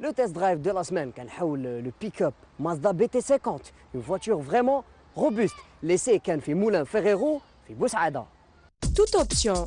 Le test drive de la semaine, le pick-up Mazda BT50, une voiture vraiment robuste. L'essai كان في moulin Ferrero في بوسعادة. Toute option.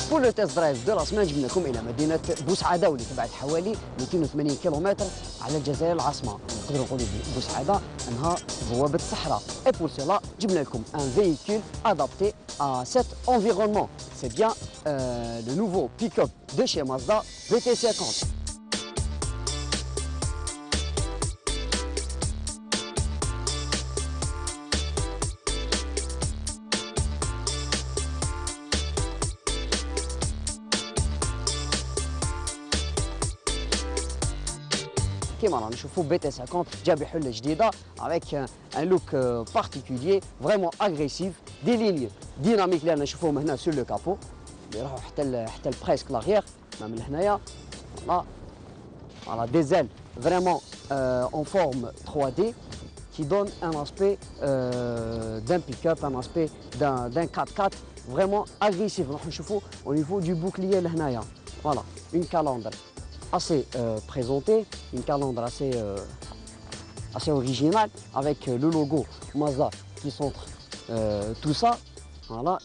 Pour le test drive de la semaine جبنا لكم الى مدينه بوسعاده واللي تبعد حوالي 280 كيلومتر على الجزائر العاصمه. نقدروا نقولوا بوسعاده انها بوابه الصحراء. Et pour cela جبنا لكم un véhicule adapté à cet environnement. C'est bien le nouveau pick-up de chez Mazda BT50. كيما رانا نشوفوا BT50 جاب حله جديده avec un look particulier vraiment agressif, des lignes dynamiques اللي رانا نشوفوهم هنا sur le capot اللي راحوا حتى presque l'arrière من هنايا. Voilà des ailes vraiment en forme 3D qui donne un aspect d'un pick-up, un aspect d'un 4x4 vraiment agressif. راح نشوفوا au niveau du bouclier لهنايا. Voilà une calandre assez présentée, une calandre assez originale avec le logo Mazda qui centre tout ça. Voilà,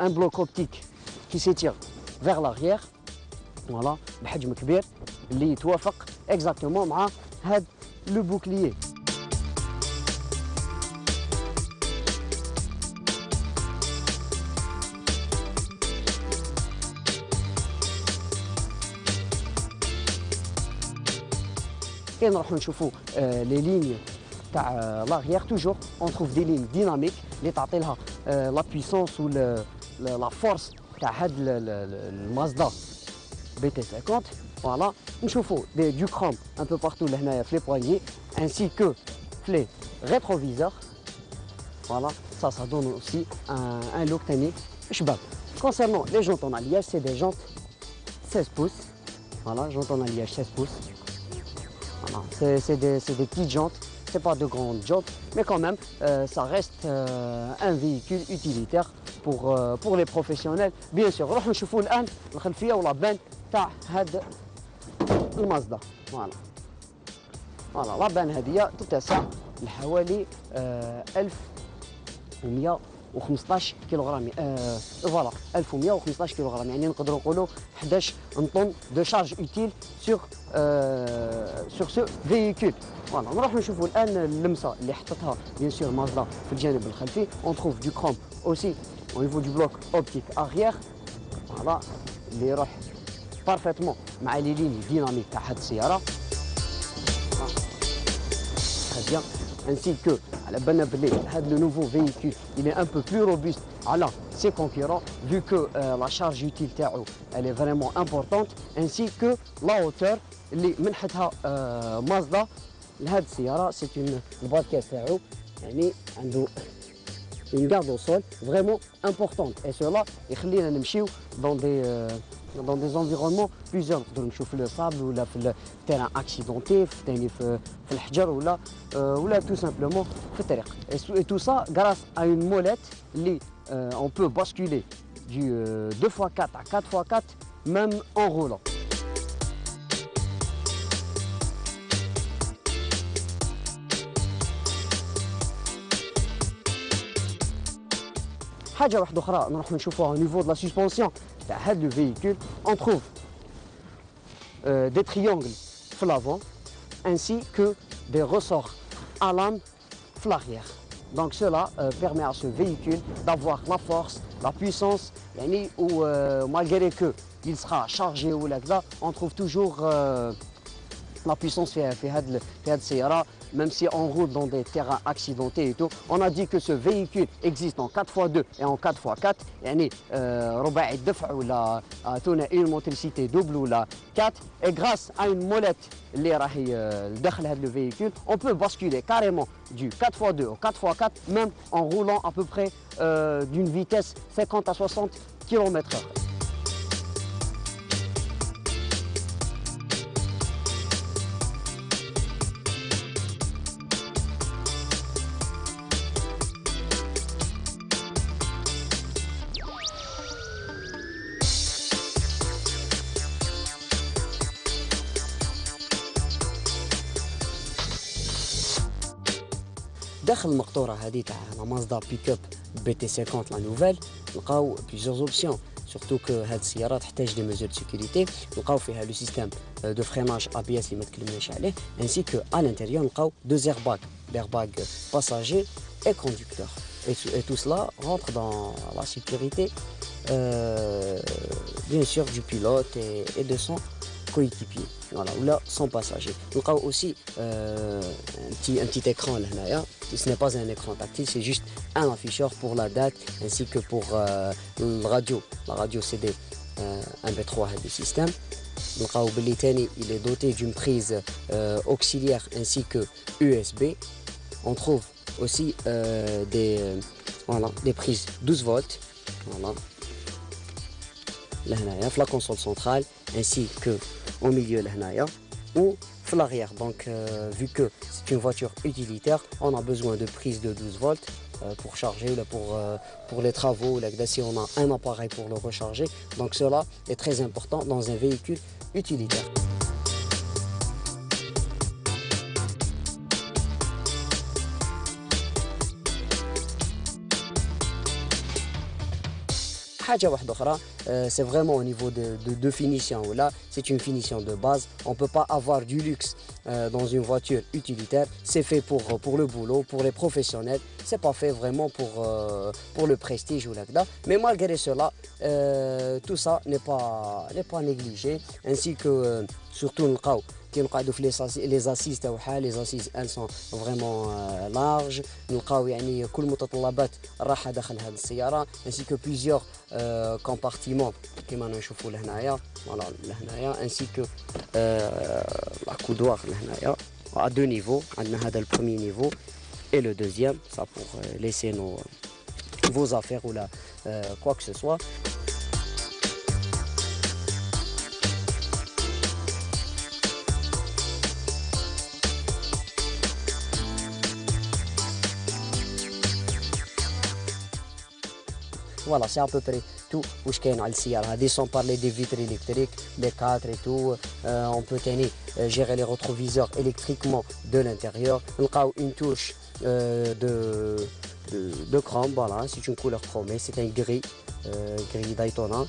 un bloc optique qui s'étire vers l'arrière. Voilà, بحجم كبير اللي يتوافق exactement مع هذا le bouclier. Et nous allons les lignes de l'arrière, toujours on trouve des lignes dynamiques qui donnent la puissance ou la force de Mazda BT50. Voilà, nous avons du chrome un peu partout les poignées ainsi que les rétroviseurs. Voilà, ça donne aussi un look technique. Concernant les jantes en alliage, c'est des jantes 16 pouces. Voilà, jantes en alliage 16 pouces. Voilà, c'est des petites jantes, c'est pas de grandes jantes, mais quand même ça reste un véhicule utilitaire pour les professionnels. Bien sûr, نروحوا نشوفوا الآن الخلفية واللابان تاع هاد المازدا. فوالا لابان هذه تتسع لحوالي 1115 كيلوغرام. فوالا 1115 كيلوغرام، يعني نقدروا نقولوا 11 طن de charge utile sur ce véhicule. Voilà, نروح نشوفوا الآن اللمسة اللي حطتها bien sûr مازدا في الجانب الخلفي. On trouve du chrome aussi au niveau du bloc optique arrière. Voilà, اللي يروح parfaitement مع les lignes dynamiques تاع هاد السيارة. Très bien. Ainsi que le nouveau véhicule il est un peu plus robuste à ses concurrents vu que la charge utile elle est vraiment importante, ainsi que la hauteur اللي منحتها مازدا لهذه السيارة. c'est une الباركات تاعو يعني عنده une garde au sol vraiment importante, et cela يخلينا نمشيو dans des environnements plusieurs. نقدروا نشوفوا le sable ولا في terrain accidenté في الحجر ولا tout simplement في الطريق. Et tout ça grâce à une molette اللي on peut basculer du 2x4 à 4x4 même en roulant. حاجة واحدة أخرى نروح نشوفوها au niveau de la suspension تاع هذا le véhicule. On trouve des triangles في l'avant ainsi que des ressorts à lame في l'arrière. Donc cela permet à ce véhicule d'avoir la force, la puissance, où malgré qu'il sera chargé ou là, on trouve toujours la puissance fait Sierra, même si on roule dans des terrains accidentés et tout. On a dit que ce véhicule existe en 4x2 et en 4x4. رباعي الدفع ولا une motricité double ou la 4. Et grâce à une molette اللي راهي داخل هذا le véhicule, on peut basculer carrément du 4x2 au 4x4 même en roulant à peu près d'une vitesse 50 à 60 km/h. داخل المقطوره هذه تاع لا مازدا بيك اب بي تي 50 لا نوفيل نلقاو بليزيور اوبسيون سورتو كو هاد السيارات تحتاج دي ميزور دو سيكوريتي نلقاو فيها لو سيستيم دو فريناج ا بي اس اللي ما تكلمناش عليه انسي كو ا لانتيريور نلقاو دو ايرباغ l'airbaग passager et conducteur et tout cela rentre dans la sécurité bien sûr du pilote et de son coéquipier voilà ou là son passager نلقاو aussi un petit écran لهنايا. Ce n'est pas un écran tactile, c'est juste un afficheur pour la date ainsi que pour la radio CD MP3 du système. Il est doté d'une prise auxiliaire ainsi que USB. On trouve aussi des prises 12 volts. Voilà. Là, la console centrale ainsi que au milieu là ou l'arrière. Donc vu que c'est une voiture utilitaire, on a besoin de prise de 12 volts pour charger pour les travaux ou si on a un appareil pour le recharger. Donc cela est très important dans un véhicule utilitaire. C'est vraiment au niveau de finition. Là, c'est une finition de base. On ne peut pas avoir du luxe dans une voiture utilitaire. C'est fait pour le boulot, pour les professionnels. C'est pas fait vraiment pour le prestige ou là. Mais malgré cela, tout ça n'est pas négligé. Ainsi que surtout les assises les assises elles sont vraiment larges نلقاو يعني كل متطلبات الراحه داخل هذه السياره ainsi que plusieurs compartiments كما نشوفوا لهنايا voilà لهنايا ainsi que la coudoir لهنايا à deux niveaux عندنا هذا le premier niveau et le deuxième ça pour laisser vos affaires ou là quoi que ce soit. Voilà, c'est à peu près tout واش كاين على السيارة هذه sans parler des vitres électriques, des cadres et tout. On peut gérer les rétroviseurs électriquement de l'intérieur. نلقاو une touche de chrome, voilà, c'est une couleur chromée, c'est un gris Daytona.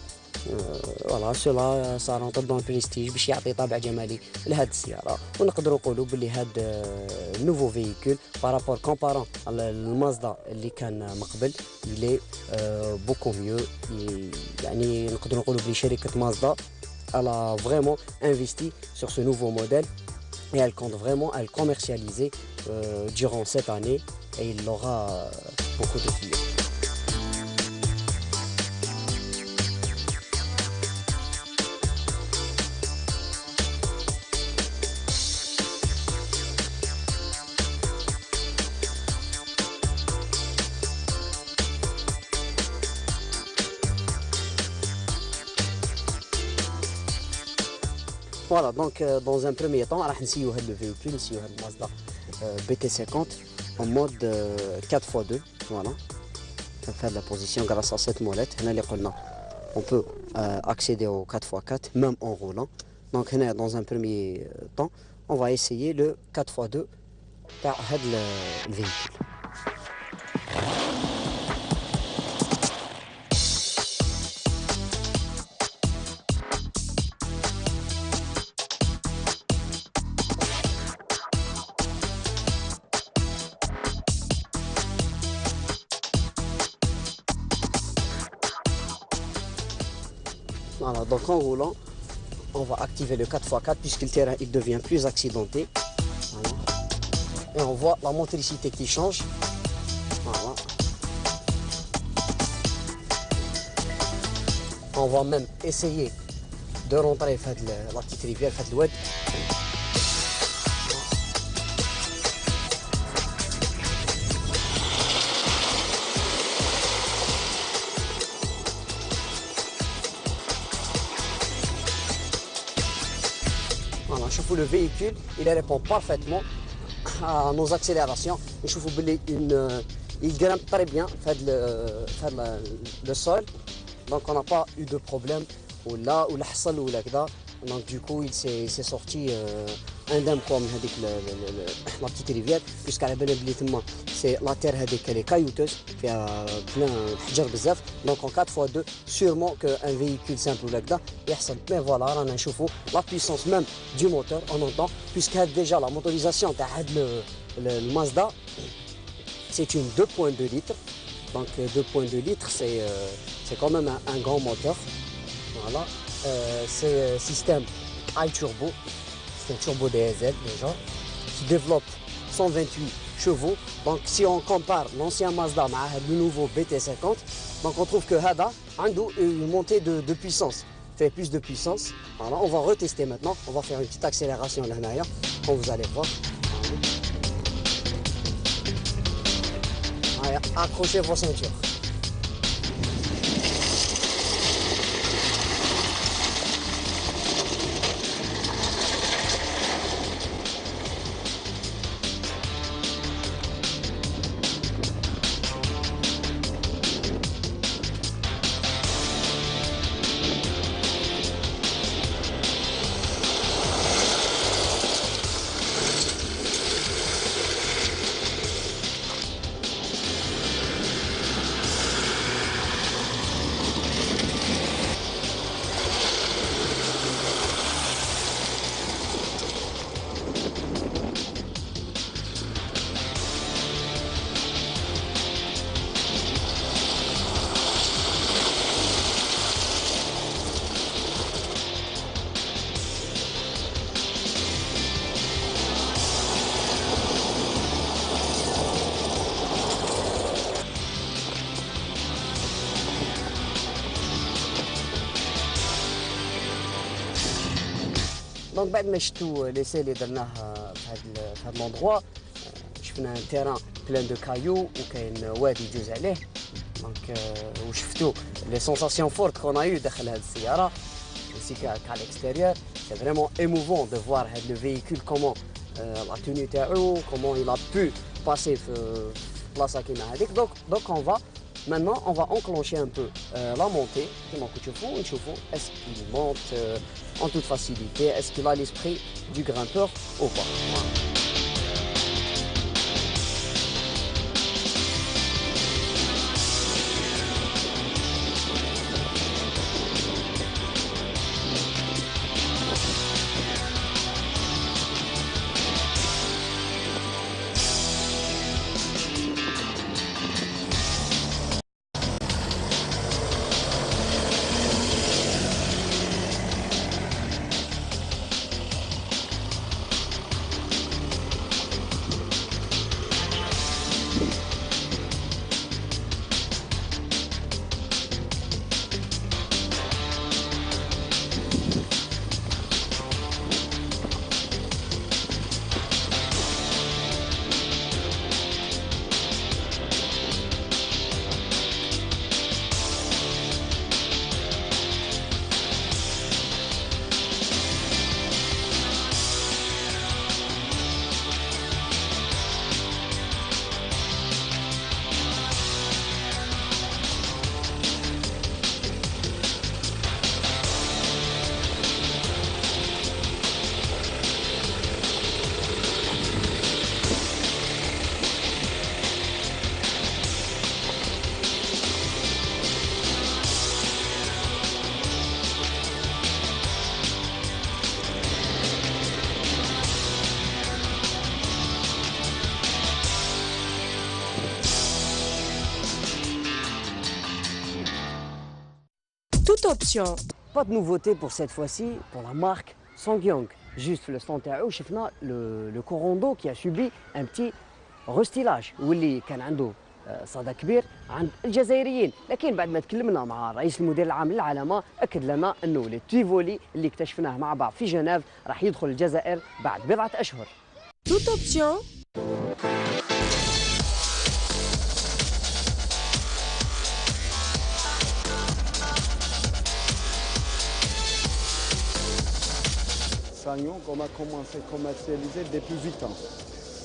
Voilà, cela ça rentre dans le prestige باش يعطي طابع جمالي لهذه السيارة. ونقدروا نقولوا باللي هذا nouveau véhicule par rapport comparant المازدا اللي كان من قبل il est beaucoup mieux. يعني نقدروا نقولوا باللي شركة مازدا elle a vraiment investi sur ce nouveau modèle et elle compte vraiment à le commercialiser durant cette année et il aura beaucoup de clients. Voilà, donc dans un premier temps, راح نسيو هذا الفيكول نسيو هذا المازدا BT50 en mode 4x2. Voilà, on fait la position grâce à cette molette. هنا اللي قلنا on peut accéder au 4x4 même en roulant. Donc هنا dans un premier temps, on va essayer le 4x2 تاع هذا الفيكول. Voilà, donc en roulant, on va activer le 4x4 puisque le terrain il devient plus accidenté. Voilà. Et on voit la motricité qui change. Voilà. On va même essayer de rentrer dans la petite rivière, dans l'oued. Voilà, je trouve le véhicule, il répond parfaitement à nos accélérations. Je trouve il grimpe très bien, le sol. Donc on n'a pas eu de problème ou là ou l'hsal ou là. Donc du coup il s'est sorti indemne quoi la petite rivière puisqu'à la belle c'est la terre elle est caillouteuse fait plein حجر بزاف. Donc en 4x2 sûrement qu'un véhicule simple ou là mais voilà on a la puissance même du moteur on entend puisqu'il y a déjà la motorisation le Mazda c'est une 2.2 litres. Donc 2.2 litres, c'est quand même un grand moteur. Voilà. C'est système iTurbo, c'est un turbo diesel déjà, qui développe 128 chevaux. Donc si on compare l'ancien Mazda avec le nouveau BT50, donc on trouve que Hada a une montée de puissance, fait plus de puissance. Voilà, on va retester maintenant, on va faire une petite accélération là derrière, comme vous allez voir. Allez, accrochez vos ceintures. Donc بعد ما شفتوا ليسي اللي درناه في هذا الاندروا شفنا ان تيران بلان دو كايو وكاين وادي يجوز عليه دونك وشفتوا لي سونساسيون فورت كون ايو داخل هذه السياره aussi qu'à l'extérieur c'est vraiment émouvant de voir le véhicule comment la tenue تاعو comment il a pu passer في بلاصه كيما هذيك donc maintenant on va enclencher un peu la montée كما كتشوفوا نشوفوا est-ce qu'il monte en toute facilité, est-ce qu'il a l'esprit du grimpeur ou pas. Voilà. Toute option pas de nouveauté pour cette fois-ci pour la marque Sangyong. Juste le stand تاعو شفنا le Corondo qui a subi un petit restylage واللي كان عنده صدى كبير عند الجزائريين، لكن بعد ما تكلمنا مع رئيس المدير العام للعلامه اكد لنا انه التيفولي اللي اكتشفناه مع بعض في جنيف راح يدخل الجزائر بعد بضعه اشهر. Toute option. Sangyong, on a commencé à commercialiser depuis 8 ans.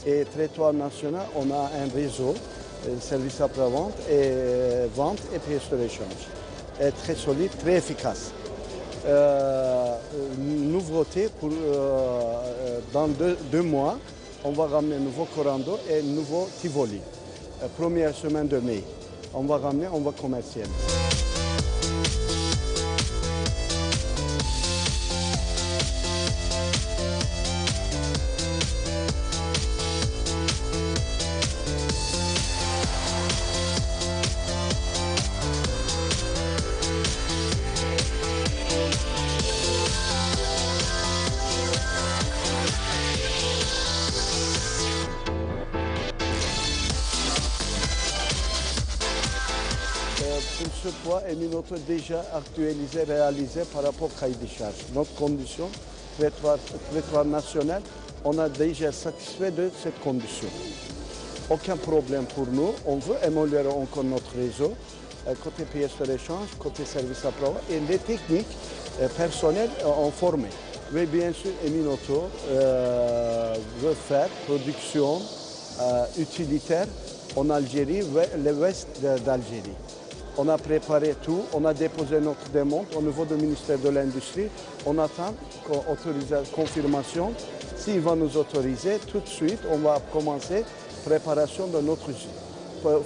Et territoire national, on a un réseau, service après-vente et vente et pièces de rechange. Très solide, très efficace. Nouveauté, dans deux mois, on va ramener un nouveau Corando et un nouveau Tivoli. Première semaine de mai. On va ramener, on va commercialiser. Pour ce poids, Eminoto déjà actualisé, réalisé par rapport au cahier de charge. Notre condition, territoire national, on a déjà satisfait de cette condition. Aucun problème pour nous. On veut améliorer encore notre réseau, côté pièces de rechange, côté service après et les techniques personnelles en formés. Mais bien sûr, Eminoto veut faire production utilitaire en Algérie, l'ouest d'Algérie. On a préparé tout, on a déposé notre demande au niveau du ministère de l'Industrie. On attend confirmation. S'il va nous autoriser, tout de suite, on va commencer la préparation de notre usine.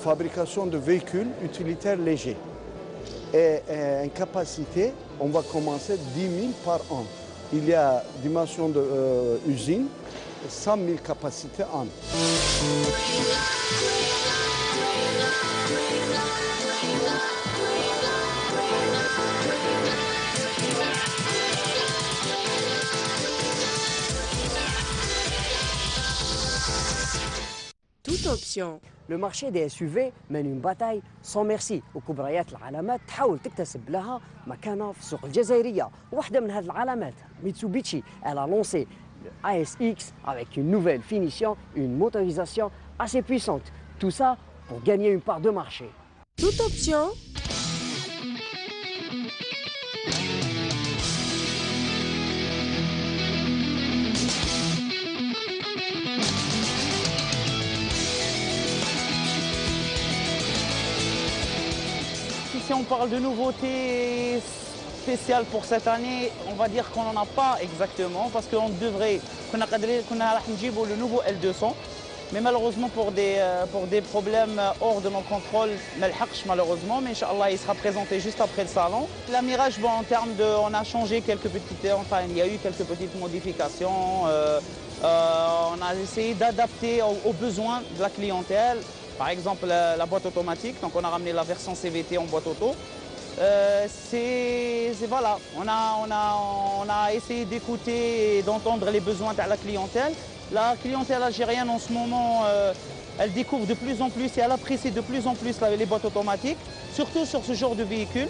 Fabrication de véhicules utilitaires légers. Et en capacité, on va commencer 10 000 par an. Il y a dimension d'usine, 100 000 capacités an. Toute option. Le marché des SUV mène une bataille sans merci وكبريات العلامات تحاول تكتسب لها مكانة في السوق الجزائرية. واحدة من هذه العلامات Mitsubishi, elle a lancé le ASX avec une nouvelle finition, une motorisation assez puissante. Tout ça pour gagner une part de marché. Toute option. Si on parle de nouveautés spéciales pour cette année, on va dire qu'on n'en a pas exactement parce qu'on devrait, qu'on a le nouveau L200, mais malheureusement pour des problèmes hors de nos contrôles, malheureusement, mais Inch'Allah il sera présenté juste après le salon. La Mirage, bon, en termes de, on a changé quelques petites, enfin il y a eu quelques petites modifications, on a essayé d'adapter aux besoins de la clientèle. Par exemple, la boîte automatique, donc on a ramené la version CVT en boîte auto. Voilà, on a essayé d'écouter et d'entendre les besoins de la clientèle. La clientèle algérienne en ce moment, elle découvre de plus en plus et elle apprécie de plus en plus les boîtes automatiques, surtout sur ce genre de véhicules,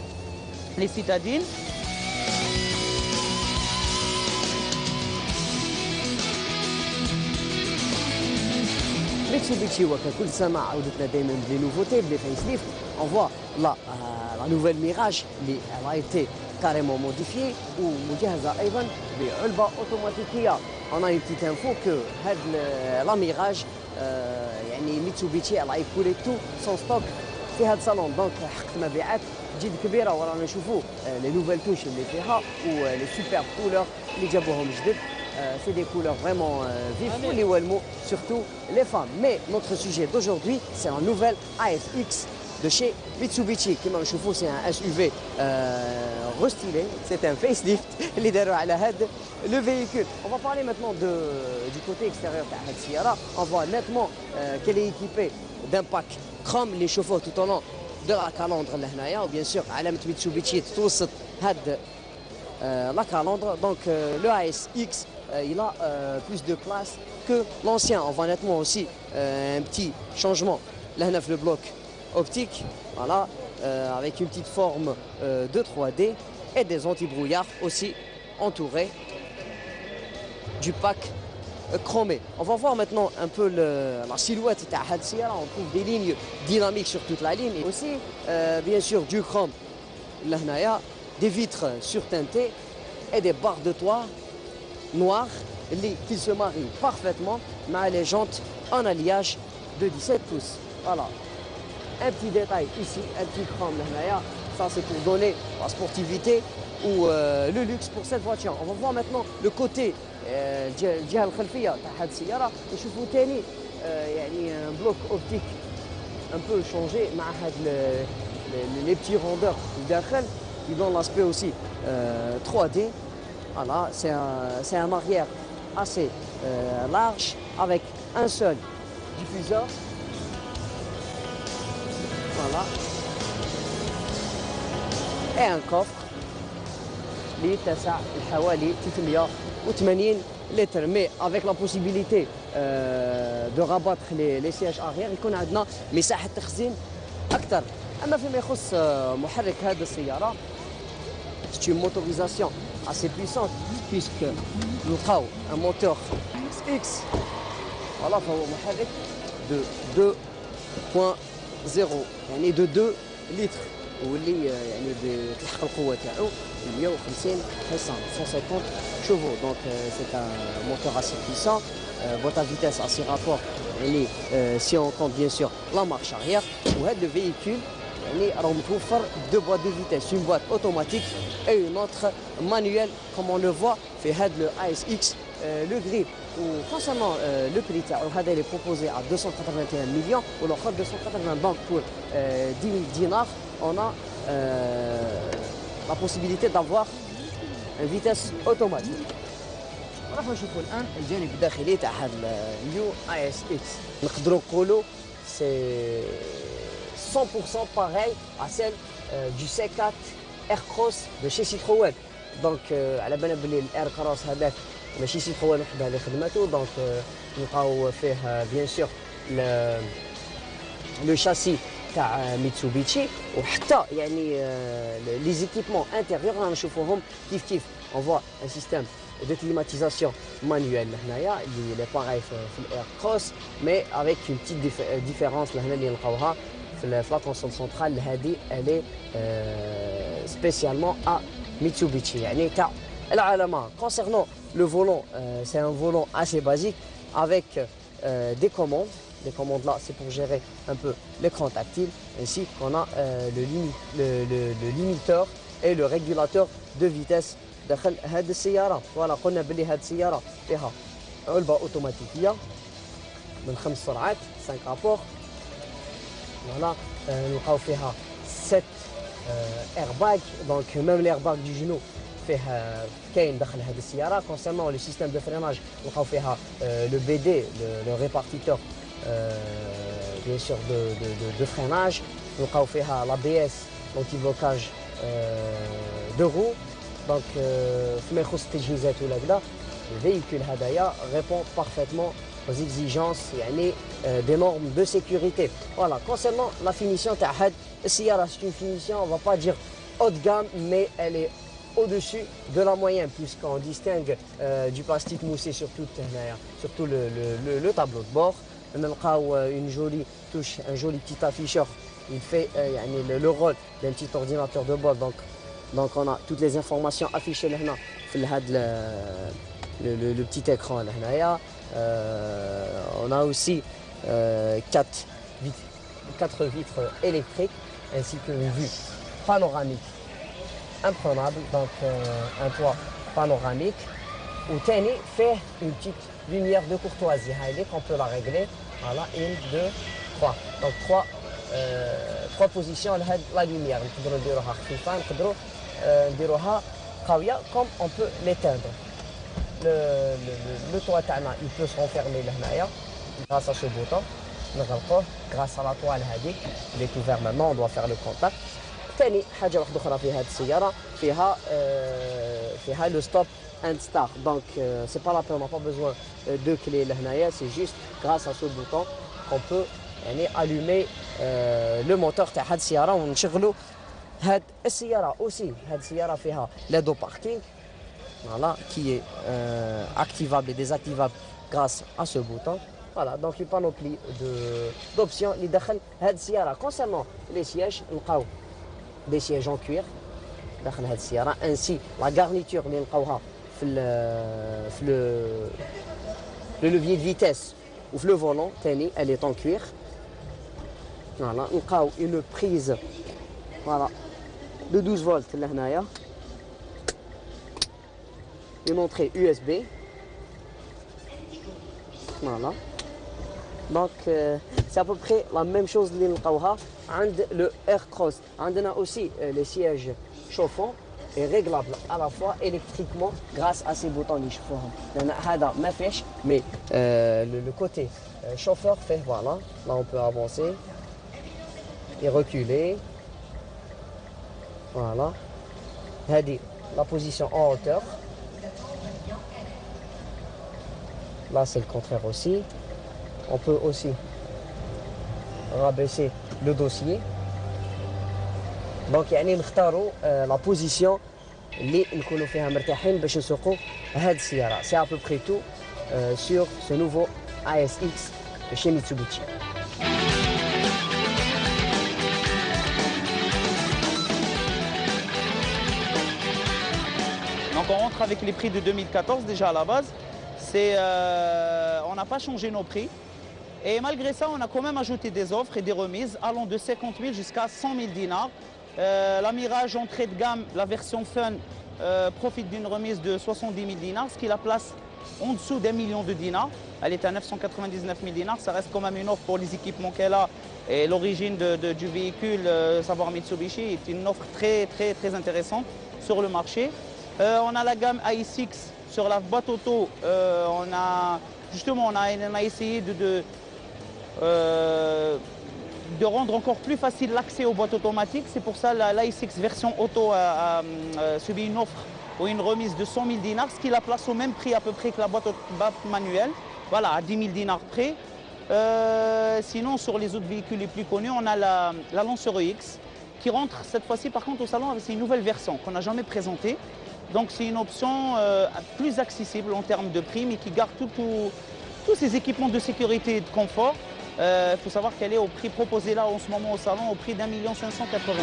les citadines. Mitsubishi وككل سنة عودتنا دائما بلي نوفوتي بلي فيس ليفت. On voit là la nouvelle Mirage اللي elle a été carrément modifiée ومجهزة أيضا بعلبة أوتوماتيكية. On a une petite info que la Mirage يعني ميتسوبيشي elle a écoulé tout son stock في هذا الصالون. دونك حققت مبيعات جد كبيرة ورانا نشوفوا les nouvelles touches اللي فيها و les super couleurs اللي جابوهم جدد. C'est des couleurs vraiment vives, surtout les femmes. Mais notre sujet d'aujourd'hui, c'est la nouvelle ASX de chez Mitsubishi. Comme je vous c'est un SUV restylé, c'est un facelift, le véhicule. On va parler maintenant du côté extérieur de la Sierra. On voit nettement qu'elle est équipée d'un pack chrome, les chauffe-eau tout au long de la calandre. Ou bien sûr, علامة Mitsubishi توسط هاد la calandre. Donc le ASX, il a plus de place que l'ancien. On voit nettement aussi un petit changement. Là, le bloc optique, voilà, avec une petite forme de 3D et des anti-brouillards aussi entourés du pack chromé. On va voir maintenant un peu la silhouette de cette Sierra. On trouve des lignes dynamiques sur toute la ligne et aussi bien sûr du chrome, des vitres surteintées et des barres de toit noires qui se marient parfaitement avec les jantes en alliage de 17 pouces. Voilà. Un petit détail ici, un petit chrome là. Ça c'est pour donner la sportivité ou le luxe pour cette voiture. On va voir maintenant le côté الجهه الخلفيه تاع هذه السياره. نشوفوا ثاني يعني un bloc optique un peu changé مع هاد les petits rondeurs الداخل qui donnent l'aspect aussi 3D. Voilà, c'est un arrière assez large avec un seul diffuseur. Voilà. Et un coffre لتسع حوالي 380 litres, mais avec la possibilité de rabattre les sièges arrière يكون عندنا مساحة تخزين أكثر. أما فيما يخص محرك هذه السيارة c'est une motorisation assez puissante puisque نلقاو un moteur SX. Voilà, فهو محرك de 2.0 يعني de 2 litres واللي يعني تلحق القوه تاعو 150 حصان 150 chevaux. Donc c'est un moteur assez puissant, boîte à vitesse assez rapport يعني si on compte bien sûr la marche arrière. وهذا le véhicule يعني راه متوفر deux boîtes de vitesse, une boîte automatique et une autre manuelle comme on le voit في هذا le ASX. Le gris. Concernant le prix, il est proposé à 281 millions ou l'autre 280. Donc pour 10 000 dinars, on a la possibilité d'avoir une vitesse automatique. راح نشوفوا الان الجانب الداخلي تاع هذا النيو اي اس اكس. نقدروا نقولوا سي 100% pareil à celle du C4 Aircross de chez Citroën. Donc على بالنا بلي الاير كروس هذاك ماشي سيتروان وحدها اللي خدمته. دونك نلقاو فيه بيان سور لو شاسي تاع ميتسوبيشي وحتى يعني لي زيكيبمون انتيريور رانا نشوفوهم كيف on voit un système de climatisation manuel هنايا اللي باغاي في الاير كروس مي avec une petite différence لهنا اللي نلقاوها في لا كونسول سنترال هذه elle est spécialement à Mitsubishi يعني تاع العالمة. Concernant le volant, c'est un volant assez basique avec des commandes. Les commandes là, c'est pour gérer un peu l'écran tactile, ainsi qu'on a le limiteur et le régulateur de vitesse داخل هذه السيارة. Voilà, قلنا بلي هذه السيارة فيها علبة أوتوماتيكية من 5 سرعات 5 rapports. Voilà, نلقاو فيها 7 airbags, donc même l'airbag du genou فيها كاين داخل هذه السيارة. concernant le système de freinage نلقاو فيها le BD, le répartiteur bien sûr de freinage. نلقاو فيها l'ABS, l'anti-blocage de roue. donc فيما يخص التجهيزات ولا كذا الفيكول هذايا répond parfaitement aux exigences يعني des normes de sécurité. Voilà, concernant la finition تاع هذه السيارة c'est une finition on va pas dire haut de gamme mais elle est au-dessus de la moyenne puisqu'on distingue du plastique moussé surtout le tableau de bord. On a une jolie touche, un joli petit afficheur. Il fait le rôle d'un petit ordinateur de bord. Donc on a toutes les informations affichées là, le petit écran là. On a aussi 4 vitres électriques ainsi qu'une vue panoramique imprenable, donc un toit panoramique ou tani fait une petite lumière de courtoisie qu'on peut la régler. Voilà, 1, 2, 3. Donc 3 positions à la lumière. نقدروا نديروها خفيفة نقدروا نديروها قوية comme on peut l'éteindre. Le toit تاعنا il peut se renfermer لهنايا grâce à ce bouton. نغلقوه grâce à la toile هذيك. Il est ouvert maintenant, on doit faire le contact. ثاني حاجه واحده اخرى في هذه السياره فيها فيها le stop and start. Donc c'est pas la peine, on n'a pas besoin de clés لهنايا, c'est juste grâce à ce bouton qu'on peut يعني allumer le moteur تاع هاد السيارة ونشغلوا هاد السيارة. aussi هاد السيارة فيها la do parking, voilà, qui est activable et désactivable grâce à ce bouton. Voilà, donc une panoplie d'options اللي دخل هاد السيارة. Concernant les sièges, نلقاو des sièges en cuir داخل هاد السيارة, ainsi la garniture اللي نلقاوها في le levier de vitesse ou le volant تاني, elle est en cuir. Voilà, نلقاو une prise, voilà, de 12 volts لهنايا, une entrée USB. Voilà. Donc c'est à peu près la même chose اللي نلقاوها عند le Aircross. عندنا aussi les sièges chauffants et réglables à la fois électriquement grâce à ces boutons اللي يشوفوهم. لأن هذا ما فيهش, mais le côté chauffeur fait, voilà, là on peut avancer et reculer. Voilà. هذه la position en hauteur. Là c'est le contraire aussi. On peut aussi rabaisser le dossier. Donc يعني نختاروا la position اللي نكونوا فيها مرتاحين باش نسوقوا هاد السيارة. C'est à peu près tout sur ce nouveau ASX de chez Mitsubishi. Donc on rentre avec les prix de 2014 déjà à la base. On n'a pas changé nos prix. Et malgré ça, on a quand même ajouté des offres et des remises allant de 50 000 jusqu'à 100 000 dinars. La Mirage entrée de gamme, la version Fun, profite d'une remise de 70 000 dinars, ce qui la place en dessous d'1 million de dinars. Elle est à 999 000 dinars. Ça reste quand même une offre pour les équipements qu'elle a. Et l'origine du véhicule, savoir Mitsubishi, est une offre très intéressante sur le marché. On a la gamme i6 sur la boîte auto. On a essayé de rendre encore plus facile l'accès aux boîtes automatiques. C'est pour ça que l'i6 version auto a subi une offre ou une remise de 100 000 dinars, ce qui la place au même prix à peu près que la boîte manuelle, voilà, à 10 000 dinars près. Sinon, sur les autres véhicules les plus connus, on a la Lancer EX qui rentre cette fois-ci par contre au salon avec une nouvelle version qu'on n'a jamais présentée. Donc c'est une option plus accessible en termes de prix, mais qui garde tous ces équipements de sécurité et de confort. Il faut savoir qu'elle est au prix proposé là en ce moment au salon, au prix d'1 590 000.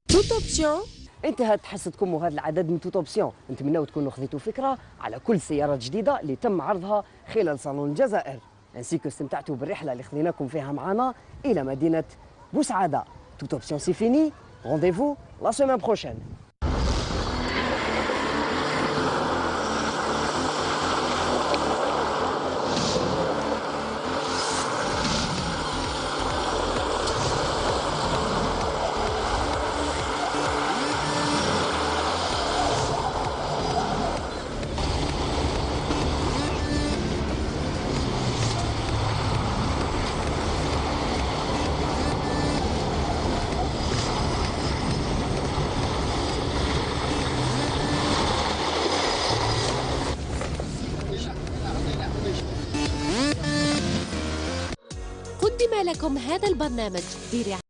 Toute option. انتهت حصتكم وهذا العدد من توت اوبسيون. نتمنوا تكونوا خذيتوا فكره على كل السيارات الجديده اللي تم عرضها خلال صالون الجزائر، انسي كو استمتعتوا بالرحله اللي خذيناكم فيها معنا الى مدينه بوسعاده. توت اوبسيون سي فيني، رونديفو لا سيمين بروشين. قدم لكم هذا البرنامج برعاية